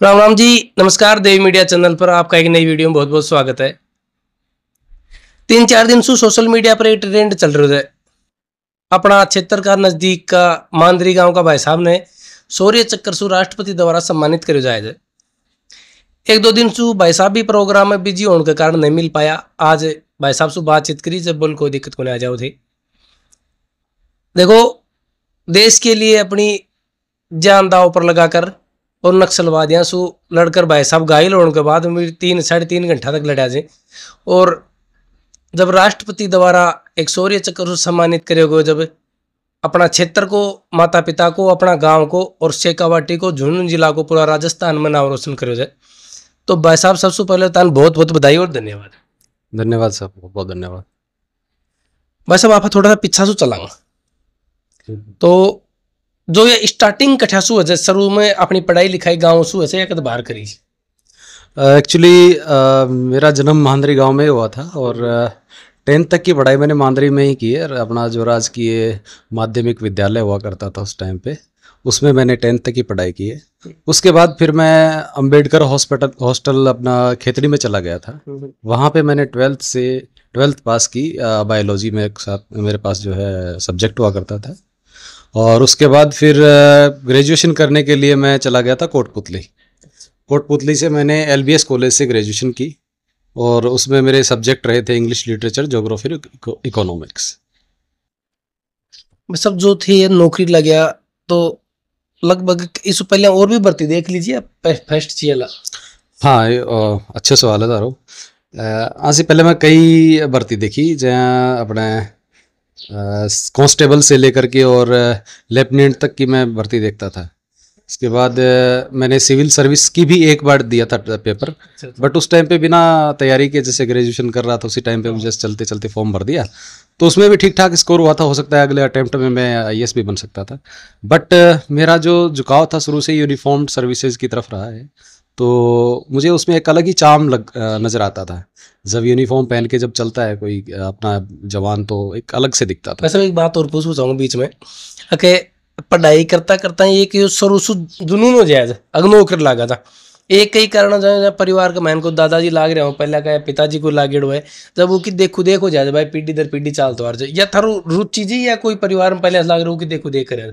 राम राम जी, नमस्कार। देवी media channel पर आपका एक नई वीडियो में बहुत बहुत स्वागत है। 3-4 दिन से सोशल मीडिया पर एक ट्रेंड चल रहा है। अपना क्षेत्र का नजदीक का मांदरी गांव का भाई साहब ने शौर्य चक्र से राष्ट्रपति द्वारा सम्मानित कर जाए। एक दो दिन से भाई साहब भी प्रोग्राम में बिजी होने के कारण नहीं मिल पाया। आज भाई साहब से बातचीत करी, जब बोल कोई दिक्कत को नहीं आ जाओ थे। देखो, देश के लिए अपनी जान दांव पर लगाकर और नक्सलवादियों से लड़कर भाई साहब घायल होने के बाद 3-3.5 घंटा तक लड़ा जाए। और जब राष्ट्रपति द्वारा एक शौर्य चक्र से सम्मानित करेगा, जब अपना क्षेत्र को, माता पिता को, अपना गांव को और शेखावाटी को, झुंझुनू जिला को, पूरा राजस्थान में नाम रोशन करो जाए, तो भाई साहब सबसे पहले तान बहुत बहुत बधाई और धन्यवाद। धन्यवाद साहब, बहुत बहुत धन्यवाद। भाई साहब आप थोड़ा सा पीछा से चलाऊंगा तो जो ये स्टार्टिंग कठा सु है, शुरू में अपनी पढ़ाई लिखाई गांव सु है या बाहर करी? एक्चुअली मेरा जन्म मांदरी गांव में हुआ था और 10th तक की पढ़ाई मैंने मांदरी में ही की है। अपना जो राजकीय माध्यमिक विद्यालय हुआ करता था उस टाइम पे, उसमें मैंने 10th तक की पढ़ाई की है। उसके बाद फिर मैं अंबेडकर हॉस्टल अपना खेतड़ी में चला गया था। वहाँ पे मैंने 12th पास की। बायोलॉजी में एक साथ मेरे पास जो है सब्जेक्ट हुआ करता था। और उसके बाद फिर ग्रेजुएशन करने के लिए मैं चला गया था कोटपुतली से मैंने LBS कॉलेज से ग्रेजुएशन की और उसमें मेरे सब्जेक्ट रहे थे इंग्लिश लिटरेचर, ज्योग्राफी, इकोनॉमिक्स। सब जो थी नौकरी लग गया तो लगभग इससे पहले और भी भर्ती देख लीजिए फर्स्ट चीला। हाँ, अच्छे सवाल है तारो। आज से पहले मैं कई भर्ती देखी, जहाँ अपने कांस्टेबल से लेकर के और लेफ्टिनेंट तक की मैं भर्ती देखता था। इसके बाद मैंने सिविल सर्विस की भी एक बार दिया था पेपर, बट उस टाइम पे बिना तैयारी के, जैसे ग्रेजुएशन कर रहा था उसी टाइम पे मुझे चलते चलते फॉर्म भर दिया, तो उसमें भी ठीक ठाक स्कोर हुआ था। हो सकता है अगले अटेम्प्ट में मैं IAS भी बन सकता था, बट मेरा जो झुकाव था शुरू से यूनिफॉर्म सर्विसेज की तरफ रहा है, तो मुझे उसमें एक अलग ही चार्म नज़र आता था। जब यूनिफॉर्म पहन के जब चलता है कोई अपना जवान, तो एक अलग से दिखता था। वैसे एक बात और पूछना चाहूँगा बीच में, कि पढ़ाई करता करता एक शुरू से जुनून हो जाए, अग्नो कर लागा था। एक कई कारण जो परिवार का मैन को दादाजी लाग रहे हो, पहले का पिताजी को लागे हुए, जब वो कि देखो देखो जाए भाई पीढ़ी दर पीढ़ी चाल तो जाए, या थारू रुचि जी या कोई परिवार में पहले लाग रहे हो कि देखो देख करे?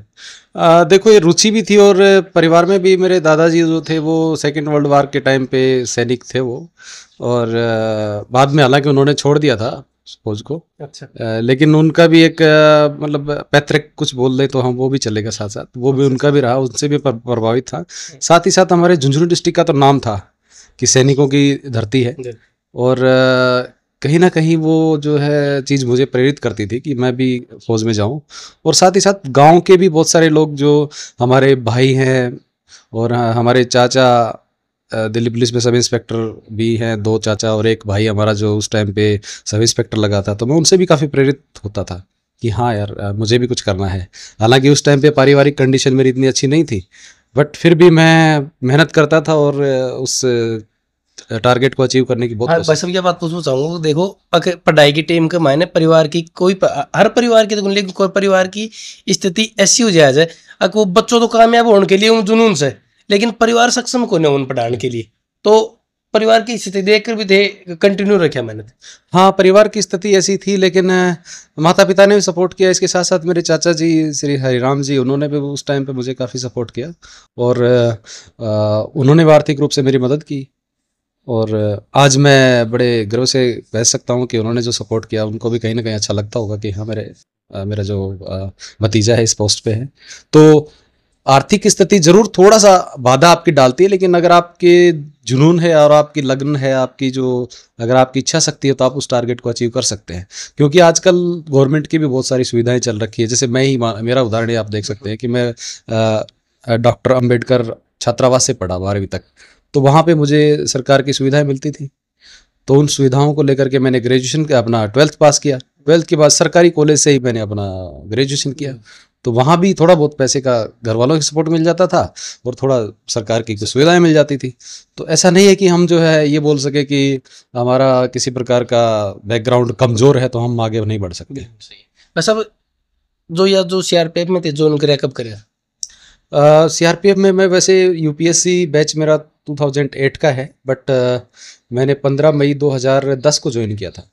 देखो, ये रुचि भी थी और परिवार में भी मेरे दादाजी जो थे वो 2nd वर्ल्ड वार के टाइम पे सैनिक थे वो, और बाद में हालांकि उन्होंने छोड़ दिया था फौज को। अच्छा। लेकिन उनका भी एक मतलब पैतृक कुछ बोल दे तो हम वो भी चलेगा, साथ साथ वो भी उनका भी रहा, उनसे भी प्रभावित था। साथ ही साथ हमारे झुंझुनू डिस्ट्रिक्ट का तो नाम था कि सैनिकों की धरती है, और कहीं ना कहीं वो जो है चीज़ मुझे प्रेरित करती थी कि मैं भी फौज में जाऊं। और साथ ही साथ गांव के भी बहुत सारे लोग जो हमारे भाई हैं, और हमारे चाचा दिल्ली पुलिस में सब इंस्पेक्टर भी हैं, 2 चाचा और एक भाई हमारा जो उस टाइम पे सब इंस्पेक्टर लगा था, तो मैं उनसे भी काफ़ी प्रेरित होता था कि हाँ यार, मुझे भी कुछ करना है। हालांकि उस टाइम पे पारिवारिक कंडीशन मेरी इतनी अच्छी नहीं थी, बट फिर भी मैं मेहनत करता था और उस टारगेट को अचीव करने की बहुत बस अब ये बात पूछना चाहूँगा। देखो, अगर पढ़ाई की टीम के मायने परिवार की हर परिवार की, तो लेकिन कोई परिवार की स्थिति ऐसी हो जाए अगर वो बच्चों तो कामयाब होने के लिए जुनून से, लेकिन परिवार सक्षम को नहीं उन पढ़ाने के लिए, तो परिवार की स्थिति देखकर भी थे कंटिन्यू रखा मेहनत। हाँ, परिवार की स्थिति ऐसी थी, लेकिन माता पिता ने भी सपोर्ट किया। इसके साथ साथ मेरे चाचा जी श्री हरिराम जी, उन्होंने भी उस टाइम पे मुझे काफ़ी सपोर्ट किया, और उन्होंने भी आर्थिक रूप से मेरी मदद की। और आज मैं बड़े गर्व से कह सकता हूँ कि उन्होंने जो सपोर्ट किया उनको भी कहीं ना कहीं अच्छा लगता होगा कि हाँ, मेरा जो भतीजा है इस पोस्ट पे है। तो आर्थिक स्थिति जरूर थोड़ा सा बाधा आपकी डालती है, लेकिन अगर आपके जुनून है और आपकी लगन है, अगर आपकी इच्छा शक्ति है, तो आप उस टारगेट को अचीव कर सकते हैं। क्योंकि आजकल गवर्नमेंट की भी बहुत सारी सुविधाएं चल रखी है। जैसे मेरा उदाहरण आप देख सकते हैं कि मैं डॉक्टर अंबेडकर छात्रावास से पढ़ा 12वीं तक, तो वहाँ पे मुझे सरकार की सुविधाएं मिलती थी। तो उन सुविधाओं को लेकर के मैंने ग्रेजुएशन अपना 12th पास किया। 12th के बाद सरकारी कॉलेज से ही मैंने अपना ग्रेजुएशन किया। तो वहाँ भी थोड़ा बहुत पैसे का घर वालों की सपोर्ट मिल जाता था और थोड़ा सरकार की सुविधाएं मिल जाती थी। तो ऐसा नहीं है कि हम जो है ये बोल सके कि हमारा किसी प्रकार का बैकग्राउंड कमज़ोर है तो हम आगे नहीं बढ़ सकते। बस अब जो CRPF में थे, जो उनके रैकअप करे, सीआरपीएफ में मैं वैसे यूपीएससी बैच मेरा 2008 का है, बट मैंने 15 मई 2010 को ज्वाइन किया था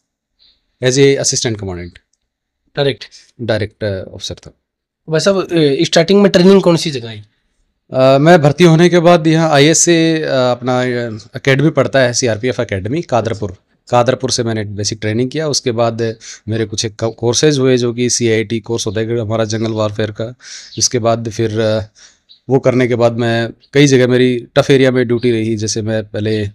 as a assistant commandant, direct. Direct officer था। भाई साहब स्टार्टिंग में ट्रेनिंग कौन सी जगह आई? मैं भर्ती होने के बाद यहाँ आईएएस से अपना एकेडमी पढ़ता है, सीआरपीएफ एकेडमी कादरपुर से मैंने बेसिक ट्रेनिंग किया। उसके बाद मेरे कुछ एक कोर्सेज हुए जो कि सीआईटी कोर्स होता है हमारा जंगल वारफेयर का। इसके बाद फिर वो करने के बाद मैं कई जगह मेरी टफ एरिया में ड्यूटी रही। जैसे मैं पहले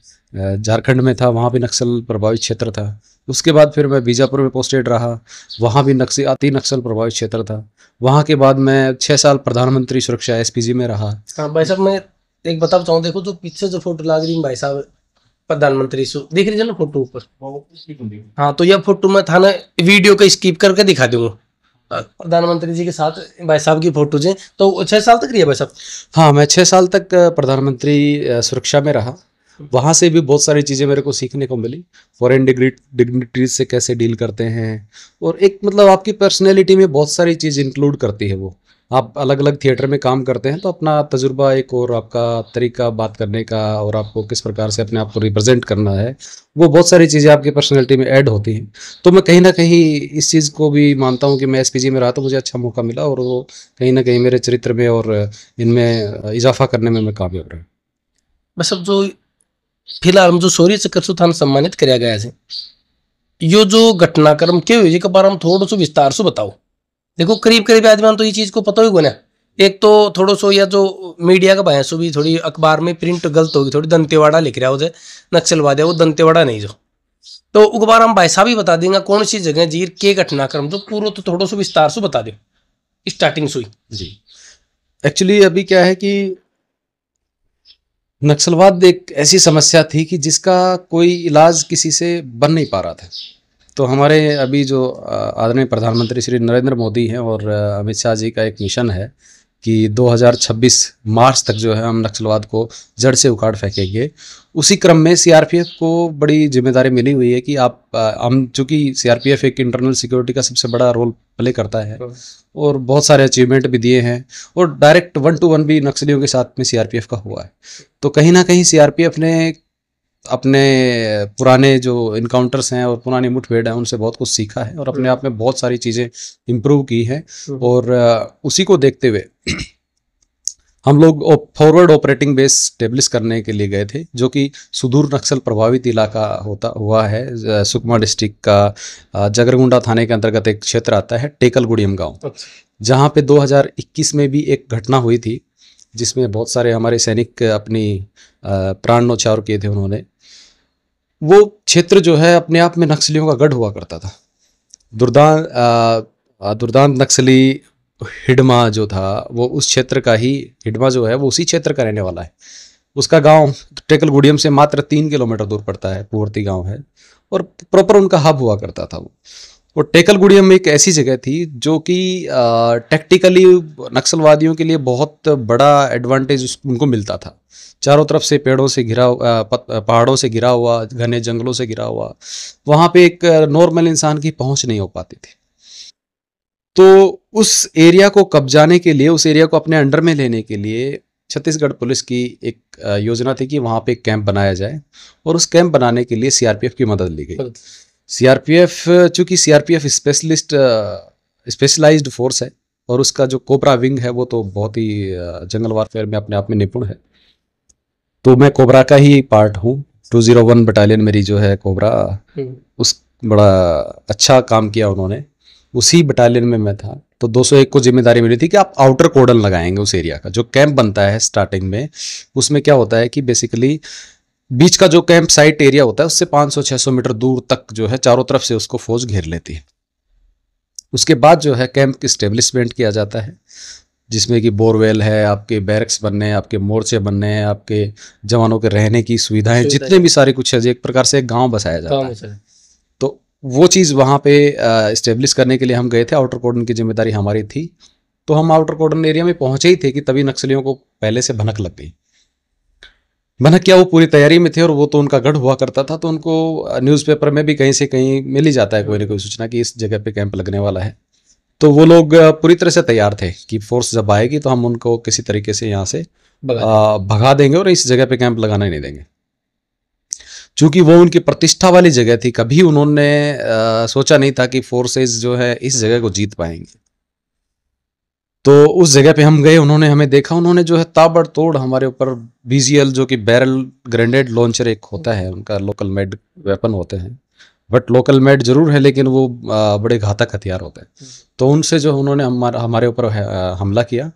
झारखंड में था, वहाँ भी नक्सल प्रभावित क्षेत्र था। उसके बाद फिर मैं बीजापुर में पोस्टेड रहा, वहाँ भी अति नक्सल प्रभावित क्षेत्र था। वहाँ के बाद मैं 6 साल प्रधानमंत्री सुरक्षा एसपीजी में रहा। हाँ भाई साहब, मैं एक बताना चाहूँ, देखो जो पीछे जो फोटो लाग रही है भाई साहब, प्रधानमंत्री दिख रही है ना फोटो ऊपर। हाँ, तो यह फोटो मैं था ना वीडियो को स्किप करके दिखा दूंगा। प्रधानमंत्री जी के साथ भाई साहब की फोटो है। तो 6 साल तक रही है भाई साहब? हाँ, मैं 6 साल तक प्रधानमंत्री सुरक्षा में रहा। वहाँ से भी बहुत सारी चीज़ें मेरे को सीखने को मिली। फॉरेन डिग्निटरीज से कैसे डील करते हैं, और एक मतलब आपकी पर्सनैलिटी में बहुत सारी चीज़ इंक्लूड करती है वो। आप अलग अलग थिएटर में काम करते हैं तो अपना तजुर्बा एक और आपका तरीका बात करने का, और आपको किस प्रकार से अपने आप को रिप्रेजेंट करना है, वो बहुत सारी चीज़ें आपकी पर्सनैलिटी में ऐड होती हैं। तो मैं कहीं ना कहीं इस चीज़ को भी मानता हूँ कि मैं एसपीजी में रहा तो मुझे अच्छा मौका मिला, और वो कहीं ना कहीं मेरे चरित्र में और इनमें इजाफा करने में मैं कामयाब रहा। बस अब जो फिलहाल जो शौर्य चक्र से थाने सम्मानित किया गया है, यो जो घटनाक्रम क्यों हुई, बारे हम थोड़ा सो विस्तार से बताओ। देखो करीब करीब आदमी तो ये चीज को पता ही को ना। एक तो थोड़ा सो या जो मीडिया का भैंसो भी थोड़ी अखबार में प्रिंट गलत होगी, थोड़ी दंतेवाड़ा लिख रहा हो नक्सलवादी, वो दंतेवाड़ा नहीं जो। तो अखबार हम भाई साहब ही बता देंगे कौन सी जगह जीर के घटनाक्रम जो पूरा, तो थोड़ा सो विस्तार से बता दो स्टार्टिंग से ही। जी, एक्चुअली अभी क्या है कि नक्सलवाद एक ऐसी समस्या थी कि जिसका कोई इलाज किसी से बन नहीं पा रहा था। तो हमारे अभी जो आदरणीय प्रधानमंत्री श्री नरेंद्र मोदी हैं और अमित शाह जी का एक मिशन है कि 2026 मार्च तक जो है हम नक्सलवाद को जड़ से उखाड़ फेंकेंगे। उसी क्रम में सीआरपीएफ को बड़ी जिम्मेदारी मिली हुई है कि हम चूँकि सीआरपीएफ एक इंटरनल सिक्योरिटी का सबसे बड़ा रोल प्ले करता है और बहुत सारे अचीवमेंट भी दिए हैं, और डायरेक्ट 1-to-1 भी नक्सलियों के साथ में सीआरपीएफ का हुआ है। तो कहीं ना कहीं सीआरपीएफ ने अपने पुराने जो इनकाउंटर्स हैं और पुरानी मुठभेड़ है उनसे बहुत कुछ सीखा है और अपने आप में बहुत सारी चीज़ें इम्प्रूव की हैं। और उसी को देखते हुए हम लोग फॉरवर्ड ऑपरेटिंग बेस स्टेब्लिश करने के लिए गए थे, जो कि सुदूर नक्सल प्रभावित इलाका हुआ है। सुकमा डिस्ट्रिक्ट का जगरगुंडा थाने के अंतर्गत एक क्षेत्र आता है टेकलगुड़ियम गांव, जहां पे 2021 में भी एक घटना हुई थी जिसमें बहुत सारे हमारे सैनिक अपनी प्राण न्यौछावर किए थे उन्होंने। वो क्षेत्र जो है अपने आप में नक्सलियों का गढ़ हुआ करता था। दुर्दांत नक्सली हिडमा जो था वो उस क्षेत्र का ही, हिडमा जो है वो उसी क्षेत्र का रहने वाला है। उसका गांव टेकलगुड़ियम से मात्र 3 किलोमीटर दूर पड़ता है, पुवर्ती गांव है, और प्रॉपर उनका हब हुआ करता था वो। और टेकलगुड़ियम में एक ऐसी जगह थी जो कि टैक्टिकली नक्सलवादियों के लिए बहुत बड़ा एडवांटेज उनको मिलता था। चारों तरफ से पेड़ों से घिरा, पहाड़ों से घिरा हुआ, घने जंगलों से घिरा हुआ, वहाँ पे एक नॉर्मल इंसान की पहुँच नहीं हो पाती थी। तो उस एरिया को कब्जाने के लिए, उस एरिया को अपने अंडर में लेने के लिए छत्तीसगढ़ पुलिस की एक योजना थी कि वहाँ पे एक कैंप बनाया जाए, और उस कैंप बनाने के लिए सीआरपीएफ की मदद ली गई। सीआरपीएफ, चूँकि सीआरपीएफ स्पेशलाइज्ड फोर्स है और उसका जो कोबरा विंग है वो तो बहुत ही जंगल वारफेयर में अपने आप में निपुण है, तो मैं कोबरा का ही पार्ट हूँ। 201 बटालियन मेरी जो है कोबरा, उस बड़ा अच्छा काम किया उन्होंने, उसी बटालियन में मैं था। तो 201 को जिम्मेदारी मिली थी कि आप आउटर कोर्डन लगाएंगे उस एरिया का। जो कैंप बनता है स्टार्टिंग में, उसमें क्या होता है कि बेसिकली बीच का जो कैंप साइट एरिया होता है उससे 500-600 मीटर दूर तक जो है चारों तरफ से उसको फौज घेर लेती है। उसके बाद जो है कैंप की स्टेब्लिशमेंट किया जाता है, जिसमें कि बोरवेल है, आपके बैरक्स बनने हैं, आपके मोर्चे बनने हैं, आपके जवानों के रहने की सुविधाएं, जितने भी सारे कुछ है, एक प्रकार से एक गाँव बसाया जाता है। तो वो चीज़ वहाँ पे इस्टेब्लिश करने के लिए हम गए थे। आउटर कोर्डन की जिम्मेदारी हमारी थी। तो हम आउटर कोर्डन एरिया में पहुँचे ही थे कि तभी नक्सलियों को पहले से भनक लग गई। भनक क्या, वो पूरी तैयारी में थे और वो तो उनका गढ़ हुआ करता था, तो उनको न्यूज़पेपर में भी कहीं से कहीं मिल ही जाता है कोई ना कोई सूचना कि इस जगह पे कैंप लगने वाला है। तो वो लोग पूरी तरह से तैयार थे कि फोर्स जब आएगी तो हम उनको किसी तरीके से यहाँ से भगा देंगे और इस जगह पे कैंप लगाना ही नहीं देंगे। चूंकि वो उनकी प्रतिष्ठा वाली जगह थी, कभी उन्होंने सोचा नहीं था कि फोर्सेस जो है इस जगह को जीत पाएंगे। तो उस जगह पे हम गए, उन्होंने हमें देखा, उन्होंने जो है ताबड़तोड़ हमारे ऊपर BGL जो कि बैरल ग्रेनेड लॉन्चर एक होता है, उनका लोकल मेड वेपन होते हैं, बट लोकल मेड जरूर है लेकिन वो बड़े घातक हथियार होते हैं। तो उनसे जो उन्होंने हमारे ऊपर हमला किया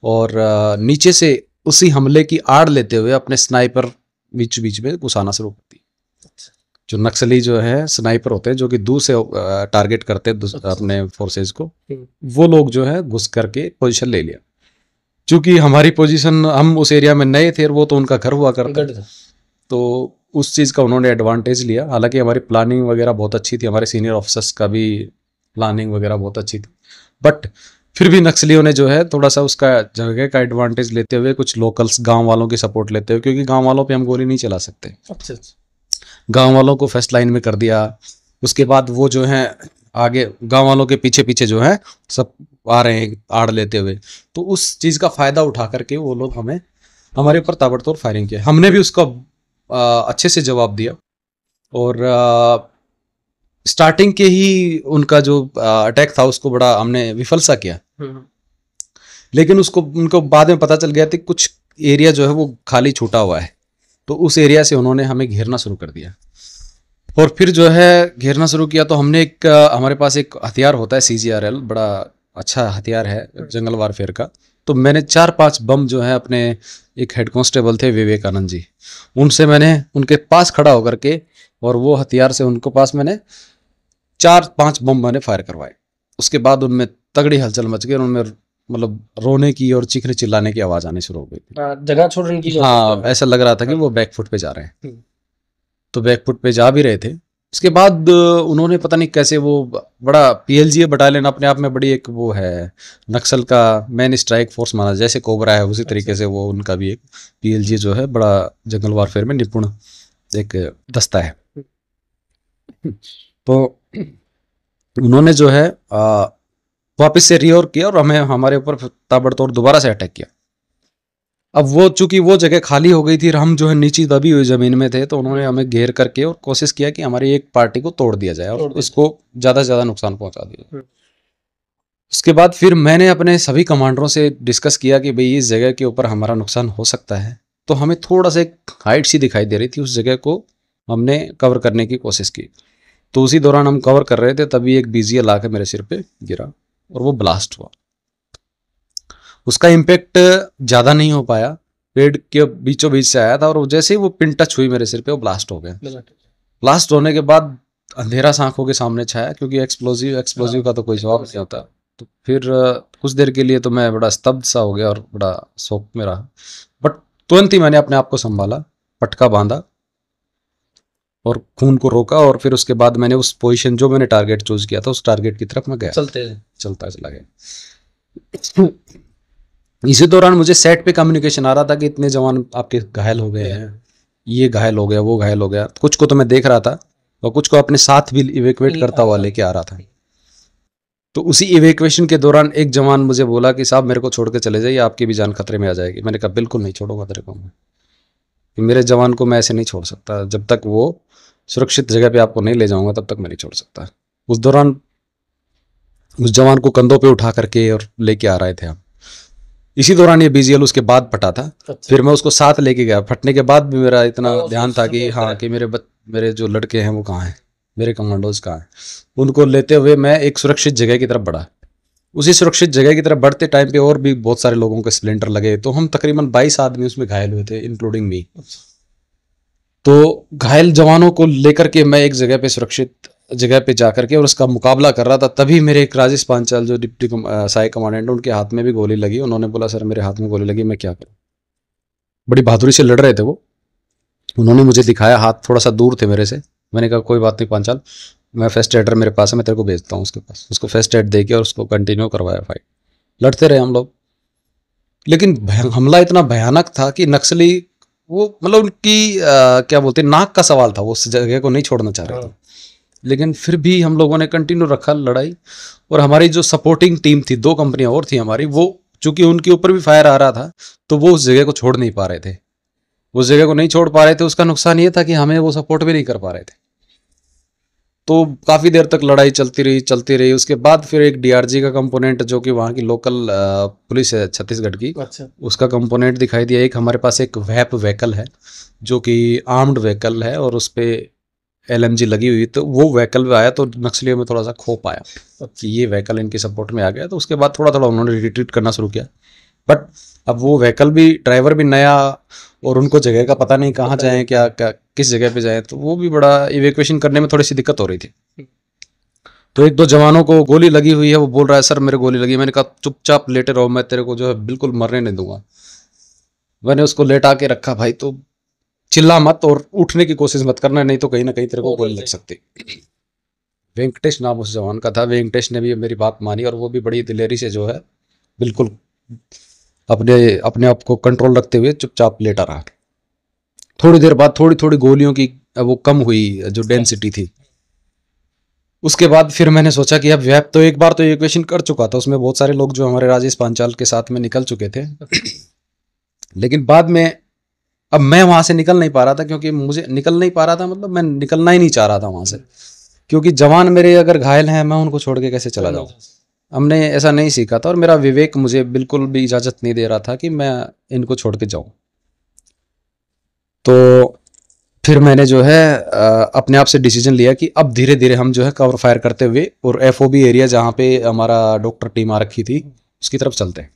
और नीचे से उसी हमले की आड़ लेते हुए अपने स्नाइपर बीच बीच में घुसाना शुरू कर दी। जो नक्सली जो है स्नाइपर होते हैं जो कि दूर से टारगेट करते हैं अपने फोर्सेस को, वो लोग जो है घुस करके पोजीशन ले लिया। क्योंकि हमारी पोजीशन, हम उस एरिया में नए थे और वो तो उनका घर हुआ करता था, तो उस चीज़ का उन्होंने एडवांटेज लिया। हालांकि हमारी प्लानिंग वगैरह बहुत अच्छी थी, हमारे सीनियर ऑफिसर्स का भी प्लानिंग वगैरह बहुत अच्छी थी, बट फिर भी नक्सलियों ने जो है थोड़ा सा उसका जगह का एडवांटेज लेते हुए, कुछ लोकल्स गांव वालों की सपोर्ट लेते हुए, क्योंकि गांव वालों पे हम गोली नहीं चला सकते, अच्छा, गांव वालों को फर्स्ट लाइन में कर दिया। उसके बाद वो जो है आगे गांव वालों के पीछे पीछे जो है सब आ रहे हैं आड़ लेते हुए, तो उस चीज़ का फ़ायदा उठा करके वो लोग हमारे ऊपर ताबड़तोड़ फायरिंग किया। हमने भी उसका अच्छे से जवाब दिया और स्टार्टिंग के ही उनका जो अटैक था उसको बड़ा हमने विफल सा किया, लेकिन उनको बाद में पता चल गया था कुछ एरिया जो है वो खाली छूटा हुआ है, तो उस एरिया से उन्होंने हमें घेरना शुरू कर दिया। और फिर जो है घेरना शुरू किया तो हमने हमारे पास एक हथियार होता है CGRL, बड़ा अच्छा हथियार है जंगल वारफेयर का। तो मैंने 4-5 बम जो है अपने एक हेड कांस्टेबल थे विवेकानंद जी, उनसे मैंने उनके पास खड़ा होकर के और वो हथियार से उनको पास मैंने 4-5 बम मैंने फायर करवाए। उसके बाद उनमें तगड़ी हलचल मच गई और उनमें मतलब रोने की और चीखने चिल्लाने की आवाज़ आनी शुरू हो गई। जगह छोड़ने की, हाँ, ऐसा लग रहा था कि वो बैकफुट पे जा रहे हैं। तो बैकफुट पे जा भी रहे थे। उसके बाद उन्होंने पता नहीं कैसे वो बड़ा PLGA बटालियन अपने आप में बड़ी एक वो है, नक्सल का मेन स्ट्राइक फोर्स माना, जैसे कोबरा है उसी तरीके से वो उनका भी एक PLGA जो है बड़ा जंगल वारफेयर में निपुण एक दस्ता है। तो उन्होंने जो है वापस से रिओर किया और हमारे ऊपर ताबड़तोड़ दोबारा से अटैक किया। अब वो चूंकि वो जगह खाली हो गई थी और हम जो है नीचे दबी हुई जमीन में थे, तो उन्होंने हमें घेर करके और कोशिश किया कि हमारी एक पार्टी को तोड़ दिया जाए और इसको ज़्यादा से ज़्यादा नुकसान पहुंचा दिया। उसके बाद फिर मैंने अपने सभी कमांडरों से डिस्कस किया कि भाई इस जगह के ऊपर हमारा नुकसान हो सकता है। तो हमें थोड़ा सा एक हाइट सी दिखाई दे रही थी, उस जगह को हमने कवर करने की कोशिश की। तो उसी दौरान हम कवर कर रहे थे, तभी एक BGL आके मेरे सिर पे गिरा और वो ब्लास्ट हुआ। उसका इम्पैक्ट ज़्यादा नहीं हो पाया, पेड़ के बीचों बीच से आया था और जैसे ही वो पिन टच हुई मेरे सिर पे वो ब्लास्ट हो गया। ब्लास्ट होने के बाद अंधेरा सा आंखों के सामने छाया, क्योंकि एक्सप्लोजिव का तो कोई जवाब नहीं होता। तो फिर कुछ देर के लिए तो मैं बड़ा स्तब्ध सा हो गया और बड़ा शौक में रहा, बट तुरंत ही मैंने अपने आप को संभाला, पटका बांधा और खून को रोका और फिर उसके बाद मैंने उस पोजीशन जो मैंने टारगेट चूज किया था उस टारगेट की तरफ मैं गया, चलता चला गया। इसी दौरान मुझे सेट पे कम्युनिकेशन आ रहा था कि इतने जवान आपके घायल हो गए हैं, ये घायल हो गया, वो घायल हो गया। कुछ को तो मैं देख रहा था और कुछ को अपने साथ भी इवैक्यूएट करता हुआ लेके आ रहा था। तो उसी इवैक्यूएशन के दौरान एक जवान मुझे बोला कि साहब मेरे को छोड़ के चले जाइए, आपकी भी जान खतरे में आ जाएगी। मैंने कहा बिल्कुल नहीं छोड़ूंगा तेरे को, मैं मेरे जवान को मैं ऐसे नहीं छोड़ सकता, जब तक वो सुरक्षित जगह पे आपको नहीं ले जाऊंगा तब तक मैं नहीं छोड़ सकता। उस दौरान उस जवान को कंधों पे उठा करके और लेके आ रहे थे हम। इसी दौरान ये BGL उसके बाद फटा था। फिर मैं उसको साथ लेके गया। फटने के बाद भी मेरा इतना ध्यान था कि हाँ कि मेरे जो लड़के हैं वो कहाँ हैं, मेरे कमांडोज कहाँ हैं। उनको लेते हुए मैं एक सुरक्षित जगह की तरफ बढ़ा। उसी सुरक्षित जगह की तरफ बढ़ते टाइम पे और भी बहुत सारे लोगों के सिलेंडर लगे, तो हम तकरीबन 22 आदमी उसमें घायल हुए थे, इंक्लूडिंग मी। तो घायल जवानों को लेकर के मैं एक जगह पे सुरक्षित जगह पे जाकर के और उसका मुकाबला कर रहा था, तभी मेरे एक राजेश पांचाल जो डिप्टी सहायक कमांडेंट, उनके हाथ में भी गोली लगी। उन्होंने बोला सर मेरे हाथ में गोली लगी, मैं क्या करूं। बड़ी बहादुरी से लड़ रहे थे वो। उन्होंने मुझे दिखाया, हाथ थोड़ा सा दूर थे मेरे से। मैंने कहा कोई बात नहीं पांचाल, मैं फर्स्ट एडर मेरे पास है, मैं तेरे को भेजता हूँ उसके पास। उसको फर्स्ट एड दे के और उसको कंटिन्यू करवाया फाइट। लड़ते रहे हम लोग, लेकिन हमला इतना भयानक था कि नक्सली वो मतलब उनकी क्या बोलते नाक का सवाल था, वो उस जगह को नहीं छोड़ना चाह रहे थे। लेकिन फिर भी हम लोगों ने कंटिन्यू रखा लड़ाई। और हमारी जो सपोर्टिंग टीम थी, 2 कंपनियां और थी हमारी, वो चूंकि उनके ऊपर भी फायर आ रहा था तो वो उस जगह को छोड़ नहीं पा रहे थे। उस जगह को नहीं छोड़ पा रहे थे, उसका नुकसान ये था कि हमें वो सपोर्ट भी नहीं कर पा रहे थे। तो काफ़ी देर तक लड़ाई चलती रही। उसके बाद फिर एक डीआरजी का कंपोनेंट, जो कि वहाँ की लोकल पुलिस है छत्तीसगढ़ की, अच्छा। उसका कंपोनेंट दिखाई दिया। एक हमारे पास एक वैप व्हीकल है जो कि आर्म्ड व्हीकल है और उस पर एलएमजी लगी हुई, तो वो व्हीकल भी आया तो नक्सलियों में थोड़ा सा खौफ आया कि ये व्हीकल इनकी सपोर्ट में आ गया। तो उसके बाद थोड़ा थोड़ा उन्होंने रिट्रीट करना शुरू किया। बट अब वो व्हीकल भी, ड्राइवर भी नया, और उनको जगह का पता नहीं, कहाँ जाएं, क्या किस जगह पे जाएं, तो वो भी बड़ा इवैक्यूएशन करने में थोड़ी सी दिक्कत हो रही थी। तो 1-2 जवानों को गोली लगी हुई है, वो बोल रहा है सर मेरे गोली लगी। मैंने कहा चुपचाप लेटे रहो, मैं तेरे को जो है बिल्कुल मरने नहीं दूंगा। मैंने उसको लेटा के रखा, भाई तो चिल्ला मत और उठने की कोशिश मत करना, नहीं तो कहीं ना कहीं तेरे को गोली लग सकती। वेंकटेश नाम उस जवान का था। वेंकटेश ने भी मेरी बात मानी और वो भी बड़ी दिलेरी से जो है बिल्कुल अपने अपने आप को कंट्रोल रखते हुए चुपचाप लेटा रहा। थोड़ी देर बाद थोड़ी थोड़ी गोलियों की वो कम हुई, जो डेंसिटी थी। उसके बाद फिर मैंने सोचा कि अब वैप तो एक बार तो इवैक्यूएशन कर चुका था, उसमें बहुत सारे लोग जो हमारे राजेश पांचाल के साथ में निकल चुके थे। लेकिन बाद में अब मैं वहां से निकल नहीं पा रहा था, क्योंकि मुझे निकल नहीं पा रहा था, मतलब मैं निकलना ही नहीं चाह रहा था वहां से, क्योंकि जवान मेरे अगर घायल हैं, मैं उनको छोड़ के कैसे चला जाऊं। हमने ऐसा नहीं सीखा था और मेरा विवेक मुझे बिल्कुल भी इजाजत नहीं दे रहा था कि मैं इनको छोड़ के जाऊं। तो फिर मैंने जो है अपने आप से डिसीजन लिया कि अब धीरे धीरे हम जो है कवर फायर करते हुए और एफओबी एरिया जहाँ पे हमारा डॉक्टर टीम आ रखी थी उसकी तरफ चलते हैं।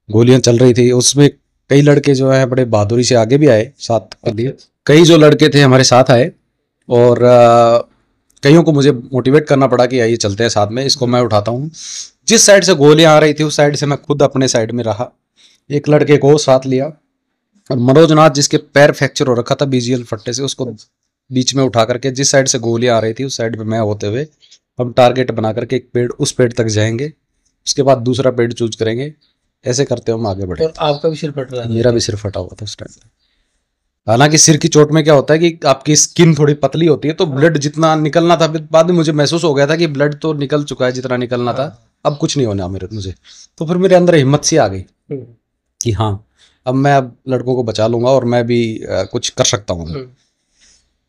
गोलियां चल रही थी, उसमें कई लड़के जो है बड़े बहादुरी से आगे भी आए साथ के लिए। कई जो लड़के थे हमारे साथ आए और कईयों को मुझे मोटिवेट करना पड़ा कि आइए चलते हैं साथ में, इसको मैं उठाता हूँ। जिस साइड से गोलियां आ रही थी उस साइड से मैं खुद अपने साइड में रहा। एक लड़के को साथ लिया और मनोज नाथ, जिसके पैर फ्रैक्चर हो रखा था बीजीएल फट्टे से, उसको बीच में उठा करके जिस साइड से गोलियां आ रही थी उस साइड पे मैं होते हुए हम टारगेट बना करके एक पेड़, उस पेड़ तक जाएंगे, उसके बाद दूसरा पेड़ चूज करेंगे। ऐसे करते हम आगे बढ़े। और आपका भी सिर फट रहा था? मेरा भी सिर फटा हुआ था उस टाइम। हालांकि सिर की चोट में क्या होता है कि आपकी स्किन थोड़ी पतली होती है, तो ब्लड जितना निकलना था, बाद में मुझे महसूस हो गया था कि ब्लड तो निकल चुका है जितना निकलना था, अब कुछ नहीं होना मुझे। तो फिर मेरे अंदर हिम्मत सी आ गई कि हाँ अब मैं अब लड़कों को बचा लूंगा और मैं भी कुछ कर सकता हूँ।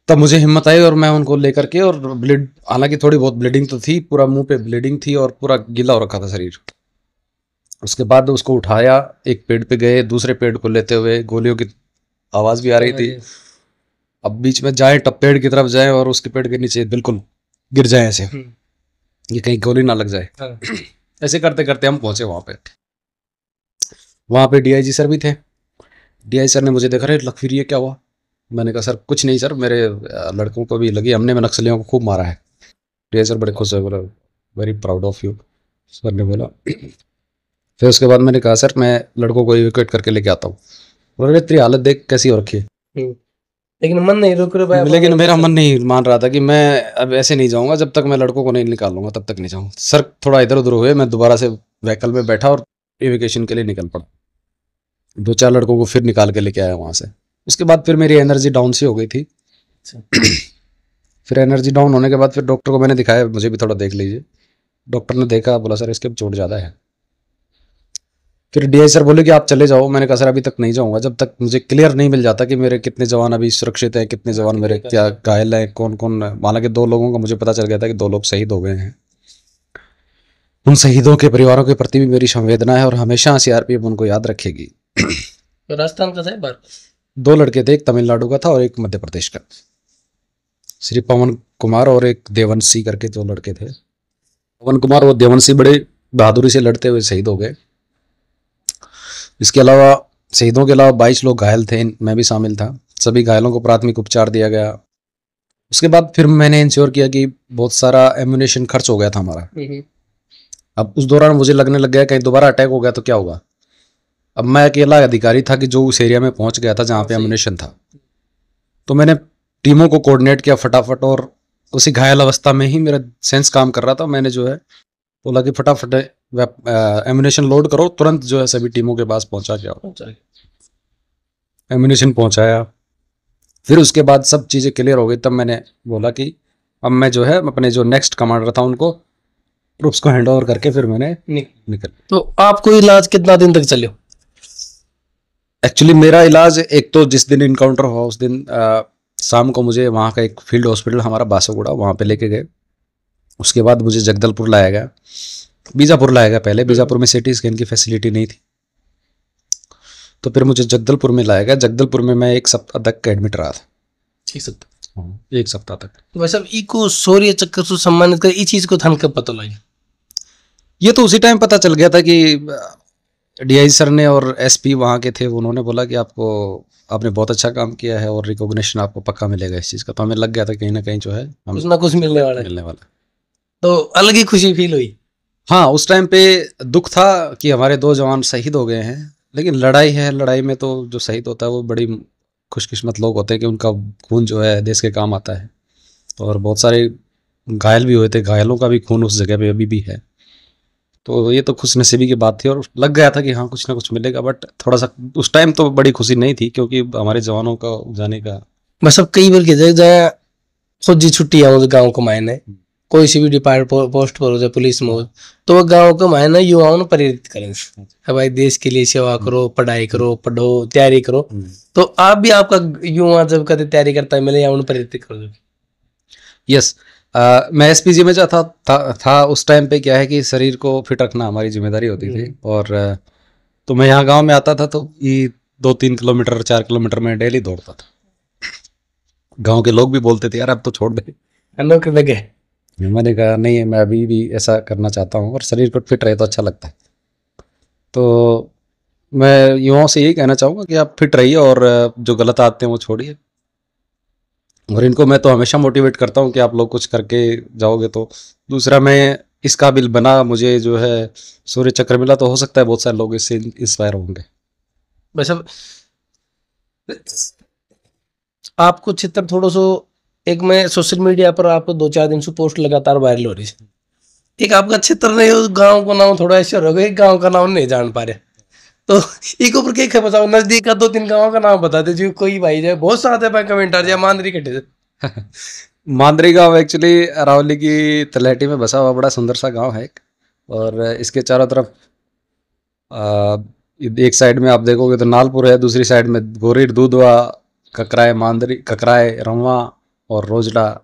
तब मुझे हिम्मत आई और मैं उनको लेकर के, और ब्लड, हालांकि थोड़ी बहुत ब्लीडिंग तो थी, पूरा मुंह पे ब्लीडिंग थी और पूरा गीला हो रखा था शरीर। उसके बाद उसको उठाया, एक पेड़ पे गए, दूसरे पेड़ को लेते हुए, गोलियों की आवाज भी आ रही थी। अब बीच में जाए, टप पेड़ की तरफ जाए और उसके पेड़ के नीचे बिल्कुल गिर जाए ऐसे, ये कहीं गोली ना लग जाए। ऐसे करते करते हम पहुंचे वहां पे। वहां पे डीआईजी सर भी थे। डीआईजी सर ने मुझे देखा, अरे लखवीर ये क्या हुआ? मैंने कहा सर कुछ नहीं सर, मेरे लड़कों को भी लगी, हमने नक्सलियों को खूब मारा है। डीआईजी सर बड़े खुश हुए, बोला very proud of you, sir ने बोला। फिर उसके बाद मैंने कहा सर मैं लड़कों को इवैक्यूएट करके लेके आता हूँ। बोले तेरी हालत देख कैसी हो रखी है। लेकिन मन नहीं रुक रहा, लेकिन मेरा मन नहीं मान रहा था कि मैं अब ऐसे नहीं जाऊंगा, जब तक मैं लड़कों को नहीं निकाल लूंगा तब तक नहीं जाऊंगा। सर थोड़ा इधर उधर हुए, मैं दोबारा से व्हीकल में बैठा और इवैक्यूएशन के लिए निकल पड़ा। 2-4 लड़कों को फिर निकाल के लेके आया वहां से। उसके बाद फिर मेरी एनर्जी डाउन सी हो गई थी। फिर एनर्जी डाउन होने के बाद फिर डॉक्टर को मैंने दिखाया, मुझे भी थोड़ा देख लीजिए। डॉक्टर ने देखा, बोला सर इसके चोट ज़्यादा है। फिर डीआई सर बोले कि आप चले जाओ। मैंने कहा सर अभी तक नहीं जाऊंगा जब तक मुझे क्लियर नहीं मिल जाता कि मेरे कितने जवान अभी सुरक्षित हैं, कितने जवान मेरे क्या घायल हैं, कौन कौन। हालांकि 2 लोगों का मुझे पता चल गया था कि 2 लोग शहीद हो गए हैं। उन शहीदों के परिवारों के प्रति भी मेरी संवेदना है और हमेशा सीआरपीएफ उनको याद रखेगी। तो राजस्थान का था बार 2 लड़के थे, एक तमिलनाडु का था और एक मध्य प्रदेश का, श्री पवन कुमार और एक देवंशी करके 2 लड़के थे। पवन कुमार और देवंशी बड़े बहादुरी से लड़ते हुए शहीद हो गए। इसके अलावा शहीदों के अलावा 22 लोग घायल थे, मैं भी शामिल था। सभी घायलों को प्राथमिक उपचार दिया गया। उसके बाद फिर मैंने इंश्योर किया कि बहुत सारा एम्यूनेशन खर्च हो गया था हमारा। अब उस दौरान मुझे लगने लग गया कहीं दोबारा अटैक हो गया तो क्या होगा। अब मैं अकेला अधिकारी था कि जो उस एरिया में पहुंच गया था जहाँ पे एम्यूनेशन था। तो मैंने टीमों को कोऑर्डिनेट किया फटाफट, और उसी घायल अवस्था में ही मेरा सेंस काम कर रहा था। मैंने जो है बोला कि फटाफट एम्यूनेशन लोड करो, तुरंत जो है सभी टीमों के पास पहुंचा के आओ। एम्यूनेशन पहुंचाया, फिर उसके बाद सब चीज़ें क्लियर हो गई, तब मैंने बोला कि अब मैं जो है अपने जो नेक्स्ट कमांडर था उनको ट्रूप्स को हैंड ओवर करके फिर मैंने निकल। तो आपको इलाज कितना दिन तक चले? एक्चुअली मेरा इलाज, एक तो जिस दिन इनकाउंटर हुआ उस दिन शाम को मुझे वहाँ का एक फील्ड हॉस्पिटल हमारा बासागुड़ा, वहाँ पे लेके गए। उसके बाद मुझे जगदलपुर लाया गया, बीजापुर लाया गया पहले। बीजापुर में सिटी स्कैन की फैसिलिटी नहीं थी, तो फिर मुझे जगदलपुर में लाया गया। जगदलपुर में मैं 1 सप्ताह तक एडमिट रहा था। 1 सप्ताह तक। तो वैसे इको शौर्य चक्र से सम्मानित कर इस चीज को थान कब पता लगा? ये तो उसी टाइम पता चल गया था कि डीआई सर ने और एसपी वहाँ के थे, उन्होंने बोला कि आपने बहुत अच्छा काम किया है और रिकॉग्निशन आपको पक्का मिलेगा इस चीज़ का। तो हमें लग गया था कहीं ना कहीं जो है कुछ ना कुछ मिलने वाला। तो अलग ही खुशी फील हुई। हाँ, उस टाइम पे दुख था कि हमारे 2 जवान शहीद हो गए हैं, लेकिन लड़ाई है, लड़ाई में तो जो शहीद होता है वो बड़ी खुशकिस्मत लोग होते हैं कि उनका खून जो है देश के काम आता है। और बहुत सारे घायल भी हुए थे, घायलों का भी खून उस जगह पे अभी भी है। तो ये तो खुशनसीबी की बात थी और लग गया था कि हाँ कुछ ना कुछ मिलेगा। बट थोड़ा सा उस टाइम तो बड़ी खुशी नहीं थी, क्योंकि हमारे जवानों का जाने का बस अब कई बार की जगह फौजी छुट्टी आओ गाँव को मायने कोई सी भी डिपार्टमेंट पोस्ट पर हो जाए, पुलिस में हो, तो वो गाँव को मायने युवाओं को प्रेरित करें भाई देश के लिए सेवा करो, पढ़ाई करो, पढ़ो, तैयारी करो। तो आप भी आपका युवा जब कभी तैयारी करता है मिले या उन्हें प्रेरित करो? यस, मैं एसपीजी में जो था उस टाइम पे क्या है कि शरीर को फिट रखना हमारी जिम्मेदारी होती थी। और तो मैं यहाँ गांव में आता था तो ये 2-3 किलोमीटर 4 किलोमीटर में डेली दौड़ता था। गांव के लोग भी बोलते थे यार अब तो छोड़ दे, लगे। मैंने कहा नहीं, मैं अभी भी ऐसा करना चाहता हूँ और शरीर को फिट रहे तो अच्छा लगता है। तो मैं युवाओं से यही कहना चाहूँगा कि आप फिट रहिए और जो गलत आदतें हैं वो छोड़िए। और इनको मैं तो हमेशा मोटिवेट करता हूँ कि आप लोग कुछ करके जाओगे तो। दूसरा, मैं इस काबिल बना, मुझे जो है सूर्य चक्र मिला, तो हो सकता है बहुत सारे लोग इससे इंस्पायर होंगे। बस अब आपको चित्र थोड़ा सो एक मैं सोशल मीडिया पर आपको 2-4 दिन से पोस्ट लगातार वायरल हो रही है। एक आपका क्षेत्र नहीं हो, गांव का नाम थोड़ा ऐसा हो गया, गांव का नाम नहीं जान पा रहे, तो एक ऊपर क्या बताओ, नजदीक का 2-3 गांव का नाम बता दे जो कोई भाई जाए बहुत सारे पे कमेंट आ जाए मांदरी कटे से। मांदरी गांव एक्चुअली अरावली की तलहटी में बसा हुआ बड़ा सुंदर सा गांव है एक। और इसके चारों तरफ एक साइड में आप देखोगे तो नालपुर है, दूसरी साइड में गोरीर, दूधवा, ककराय, मांदरी, ककराय, रमवा और रोजड़ा,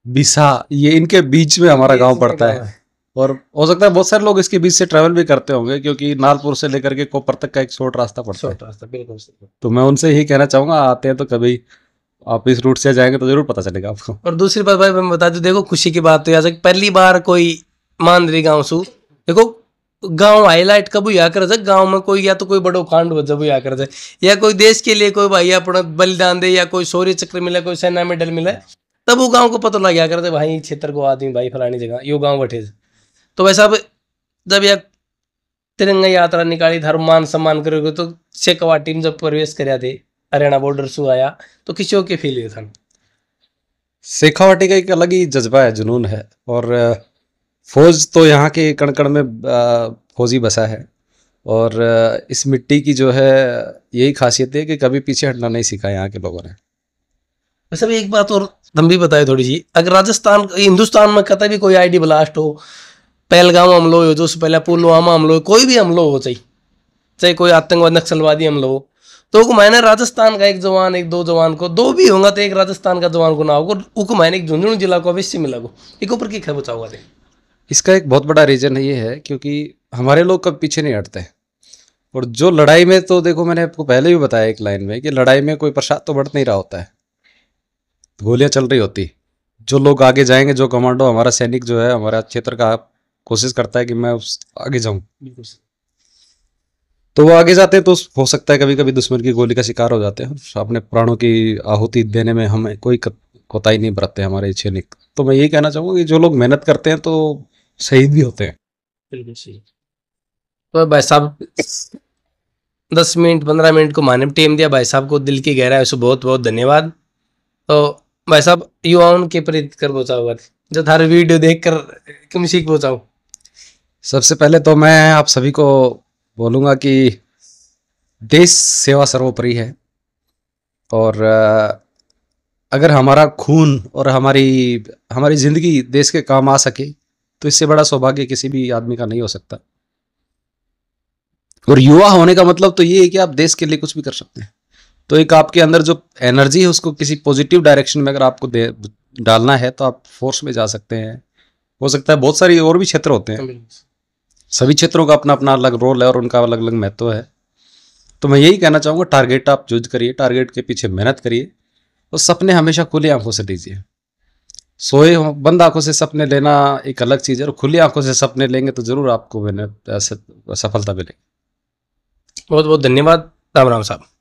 बिसा, ये इनके बीच में हमारा गांव पड़ता है। और हो सकता है बहुत सारे लोग इसके बीच से ट्रैवल भी करते होंगे, क्योंकि नालपुर से लेकर के कोपर तक का एक शॉर्ट रास्ता पड़ता है। बिल्कुल। तो मैं उनसे यही कहना चाहूंगा, आते हैं तो कभी आप इस रूट से जाएंगे तो जरूर पता चलेगा आपको। और दूसरी बात भाई मैं बता दूं, देखो खुशी की बात तो याद है पहली बार कोई मांदरी गांव सु देखो गांव हाईलाइट कब हुआ कर जाए, गांव में कोई या तो कोई बड़ो कांड जब हुआ कर जाए, या कोई देश के लिए कोई भाई अपना बलिदान दे, या कोई शौर्य चक्र मिले, कोई सेना मेडल मिले, तब वो गांव को पता लग गया करते भाई क्षेत्र को आदमी भाई फलानी जगह यो गांव बैठे। तो वैसा अब जब यह तिरंगा यात्रा निकाली, धर्म मान सम्मान करोगे, तो शेकवा टीम जब प्रवेश कर थे हरियाणा बॉर्डर से आया, तो किसी के फील हुआ था? शेखावाटी का एक अलग ही जज्बा है, जुनून है। और फौज तो यहाँ के कण कण में फौजी बसा है। और इस मिट्टी की जो है यही खासियत है कि कभी पीछे हटना नहीं सीखा यहाँ के लोगों ने। वैसे भी एक बात और तुम भी बताए थोड़ी सी, अगर राजस्थान हिंदुस्तान में कतई भी कोई आईडी ब्लास्ट हो, पहलगाम हमलो हो, जो पहले पुलवामा हमलो हो, कोई भी हमलो हो, चाहे कोई आतंकवाद नक्सलवादी हमलो हो, तो मैंने राजस्थान का एक जवान, एक 2 जवान को, 2 भी होगा तो एक राजस्थान का जवान को ना होगा, मैंने एक झुंझुनू जिला को अवश्य मिला को एक ऊपर की खबर बचाओगा। इसका एक बहुत बड़ा रीजन ये है क्योंकि हमारे लोग कभी पीछे नहीं हटते। और जो लड़ाई में, तो देखो मैंने आपको पहले भी बताया एक लाइन में कि लड़ाई में कोई प्रसाद तो बढ़ नहीं रहा होता है, गोलियां चल रही होती। जो लोग आगे जाएंगे, जो कमांडो हमारा सैनिक जो है हमारा क्षेत्र का कोशिश करता है कि मैं आगे जाऊं, तो वो आगे जाते हैं तो हो सकता है कभी कभी दुश्मन की गोली का शिकार हो जाते हैं। अपने प्राणों की आहुति देने में हमें कोई कोताही नहीं बरतते हमारे सैनिक। तो मैं यही कहना चाहूँगा कि जो लोग मेहनत करते हैं तो शहीद भी होते हैं। बिल्कुल सही। तो भाई साहब 10 मिनट 15 मिनट को माने टाइम दिया, भाई साहब को दिल की गहराई से बहुत बहुत धन्यवाद। तो भाई साहब युवाओं के प्रेरित कर पहुंचाओ, जो थारे वीडियो देखकर तुम सीख पहुंचाओ। सबसे पहले तो मैं आप सभी को बोलूँगा कि देश सेवा सर्वोपरि है। और अगर हमारा खून और हमारी हमारी ज़िंदगी देश के काम आ सके, तो इससे बड़ा सौभाग्य किसी भी आदमी का नहीं हो सकता। और युवा होने का मतलब तो ये है कि आप देश के लिए कुछ भी कर सकते हैं। तो एक आपके अंदर जो एनर्जी है उसको किसी पॉजिटिव डायरेक्शन में अगर आपको डालना है तो आप फोर्स में जा सकते हैं। हो सकता है बहुत सारी और भी क्षेत्र होते हैं, सभी क्षेत्रों का अपना अपना अलग रोल है और उनका अलग अलग महत्व है। तो मैं यही कहना चाहूँगा, टारगेट आप चूज करिए, टारगेट के पीछे मेहनत करिए और सपने हमेशा खुली आंखों से लीजिए। सोए हो बंद आंखों से सपने लेना एक अलग चीज़ है, और खुली आंखों से सपने लेंगे तो जरूर आपको सफलता मिलेगी। बहुत बहुत धन्यवाद। राम राम साहब।